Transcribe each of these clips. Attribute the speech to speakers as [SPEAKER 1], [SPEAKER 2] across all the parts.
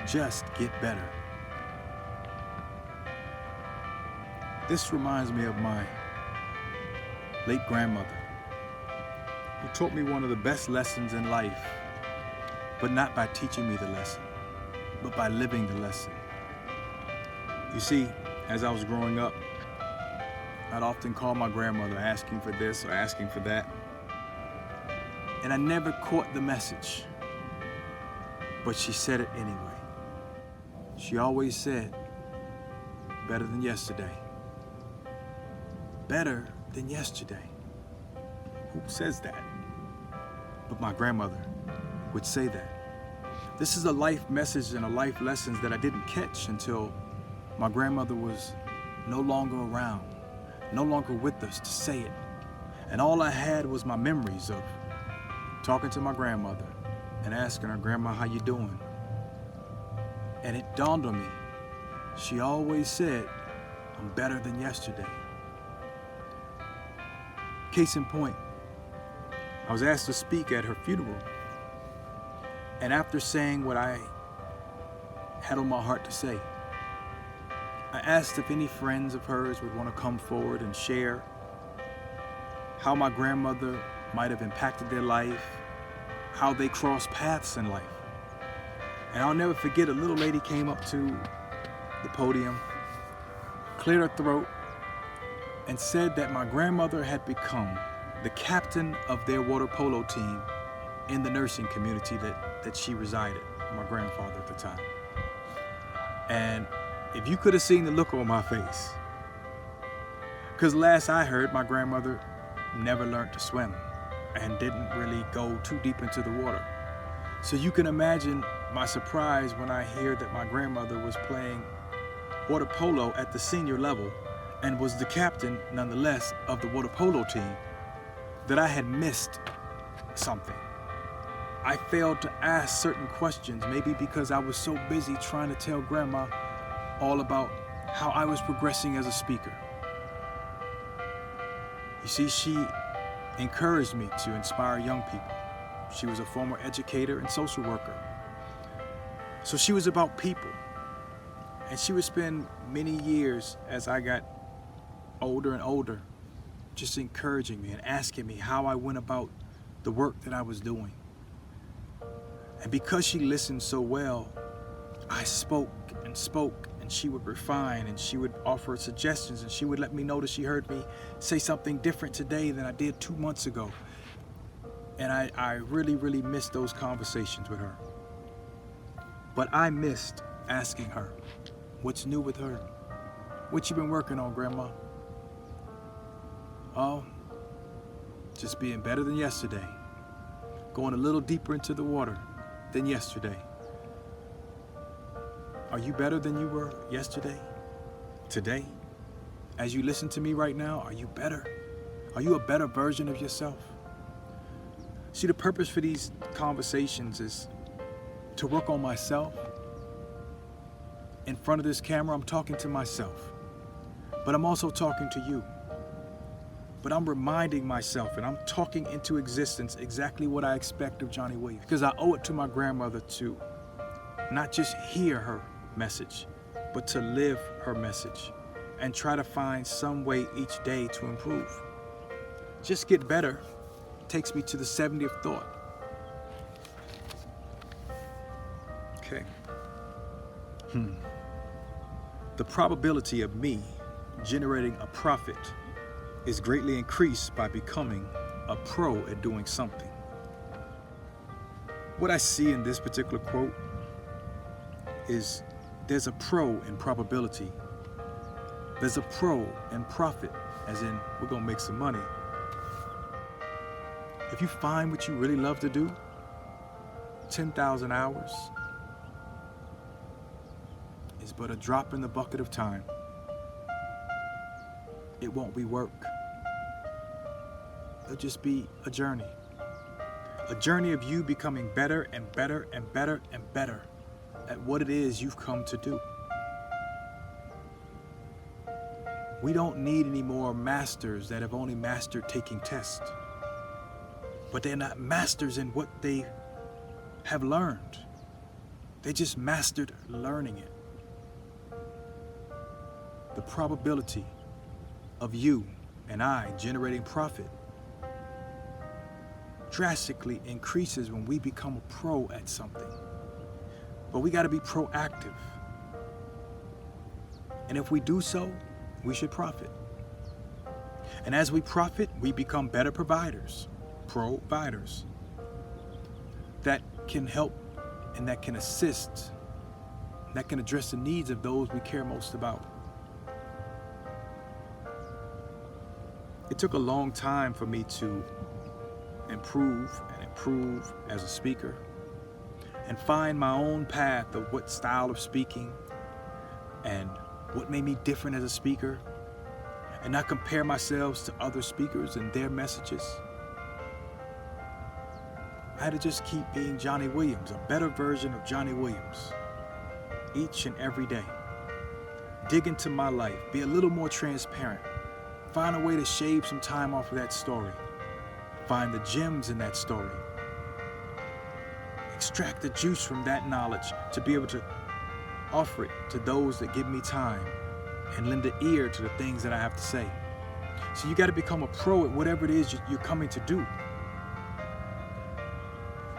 [SPEAKER 1] Just get better. This reminds me of my late grandmother, who taught me one of the best lessons in life, but not by teaching me the lesson, but by living the lesson. You see, as I was growing up, I'd often call my grandmother asking for this or asking for that, and I never caught the message, but she said it anyway. She always said, better than yesterday. Better than yesterday. Who says that? But my grandmother would say that. This is a life message and a life lessons that I didn't catch until my grandmother was no longer around, no longer with us to say it. And all I had was my memories of talking to my grandmother and asking her, Grandma, how you doing? And it dawned on me, she always said, I'm better than yesterday. Case in point, I was asked to speak at her funeral. And after saying what I had on my heart to say, I asked if any friends of hers would want to come forward and share how my grandmother might have impacted their life, how they crossed paths in life. And I'll never forget, a little lady came up to the podium, cleared her throat, and said that my grandmother had become the captain of their water polo team in the nursing community that she resided, my grandfather at the time. And if you could have seen the look on my face, because last I heard, my grandmother never learned to swim and didn't really go too deep into the water. So you can imagine my surprise when I hear that my grandmother was playing water polo at the senior level and was the captain, nonetheless, of the water polo team, that I had missed something. I failed to ask certain questions, maybe because I was so busy trying to tell Grandma all about how I was progressing as a speaker. You see, she encouraged me to inspire young people. She was a former educator and social worker. So she was about people. And she would spend many years as I got older and older, just encouraging me and asking me how I went about the work that I was doing. And because she listened so well, I spoke, and she would refine, and she would offer suggestions, and she would let me know that she heard me say something different today than I did 2 months ago. And I really, really missed those conversations with her. But I missed asking her, what's new with her? What you been working on, Grandma? Oh, just being better than yesterday. Going a little deeper into the water than yesterday. Are you better than you were yesterday? Today? As you listen to me right now, are you better? Are you a better version of yourself? See, the purpose for these conversations is to work on myself. In front of this camera, I'm talking to myself, but I'm also talking to you. But I'm reminding myself, and I'm talking into existence exactly what I expect of Johnnie Williams, because I owe it to my grandmother to not just hear her message, but to live her message and try to find some way each day to improve. Just get better takes me to the 70th thought. Okay. The probability of me generating a profit is greatly increased by becoming a pro at doing something. What I see in this particular quote is there's a pro in probability. There's a pro in profit, as in we're gonna make some money. If you find what you really love to do, 10,000 hours is but a drop in the bucket of time. It won't be work. It'll just be a journey. A journey of you becoming better and better and better and better at what it is you've come to do. We don't need any more masters that have only mastered taking tests, but they're not masters in what they have learned. They just mastered learning it. The probability of you and I generating profit drastically increases when we become a pro at something. But we got to be proactive. And if we do so, we should profit. And as we profit, we become better providers that can help and that can assist, that can address the needs of those we care most about. It took a long time for me to improve as a speaker and find my own path of what style of speaking and what made me different as a speaker, and not compare myself to other speakers and their messages. I had to just keep being Johnnie Williams, a better version of Johnnie Williams, each and every day. Dig into my life, be a little more transparent, find a way to shave some time off of that story, find the gems in that story, extract the juice from that knowledge to be able to offer it to those that give me time and lend an ear to the things that I have to say. So you got to become a pro at whatever it is you're coming to do.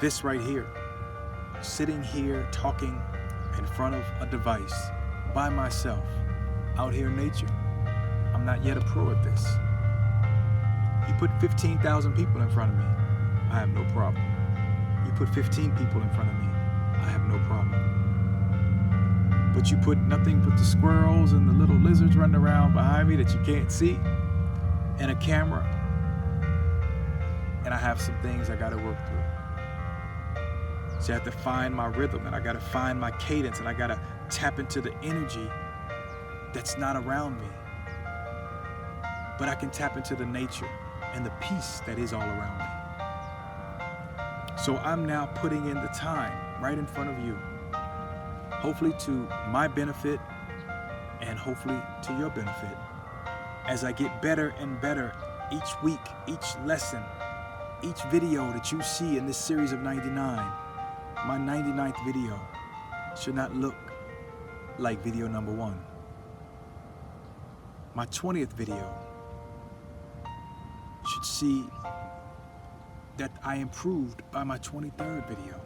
[SPEAKER 1] This right here, sitting here talking in front of a device by myself out here in nature, I'm not yet a pro at this. You put 15,000 people in front of me, I have no problem. You put 15 people in front of me, I have no problem. But you put nothing but the squirrels and the little lizards running around behind me that you can't see, and a camera, and I have some things I gotta work through. So I have to find my rhythm, and I gotta find my cadence, and I gotta tap into the energy that's not around me. But I can tap into the nature and the peace that is all around me. So I'm now putting in the time right in front of you, hopefully to my benefit and hopefully to your benefit, as I get better and better each week, each lesson, each video that you see in this series of 99. My 99th video should not look like video number 1. My 20th video should see that I improved by my 23rd video.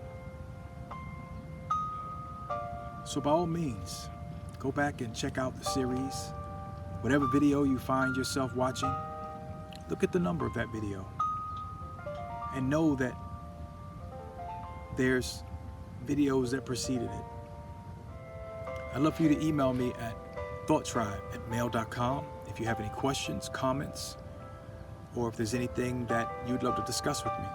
[SPEAKER 1] So by all means, go back and check out the series. Whatever video you find yourself watching, look at the number of that video and know that there's videos that preceded it. I'd love for you to email me at thoughttribe@mail.com if you have any questions, comments, or if there's anything that you'd love to discuss with me.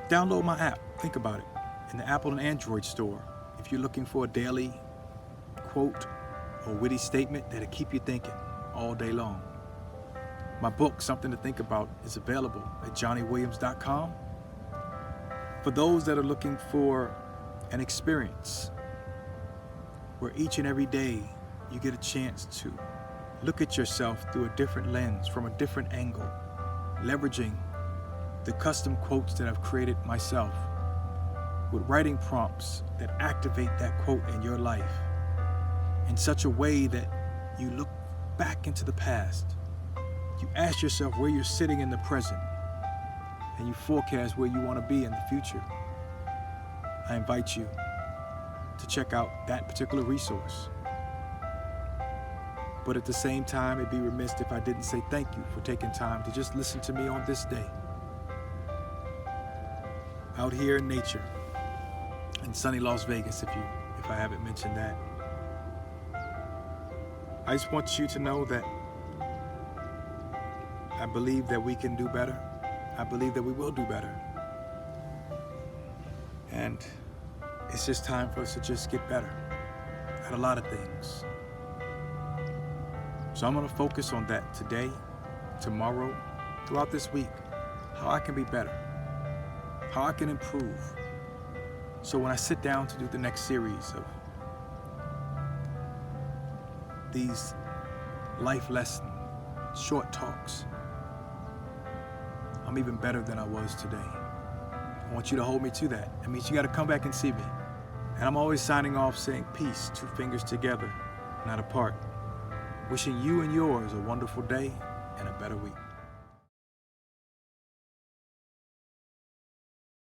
[SPEAKER 1] Download my app, think about it, in the Apple and Android store. If you're looking for a daily quote or witty statement that'll keep you thinking all day long. My book, Something to Think About, is available at johnniewilliams.com. For those that are looking for an experience where each and every day you get a chance to look at yourself through a different lens, from a different angle, leveraging the custom quotes that I've created myself with writing prompts that activate that quote in your life in such a way that you look back into the past, you ask yourself where you're sitting in the present, and you forecast where you want to be in the future. I invite you to check out that particular resource. But at the same time, it'd be remiss if I didn't say thank you for taking time to just listen to me on this day. Out here in nature, in sunny Las Vegas, if I haven't mentioned that. I just want you to know that I believe that we can do better. I believe that we will do better. And it's just time for us to just get better at a lot of things. So I'm going to focus on that today, tomorrow, throughout this week, how I can be better, how I can improve. So when I sit down to do the next series of these life lesson, short talks, I'm even better than I was today. I want you to hold me to that. That means you got to come back and see me. And I'm always signing off saying peace, 2 fingers together, not apart. Wishing you and yours a wonderful day and a better week.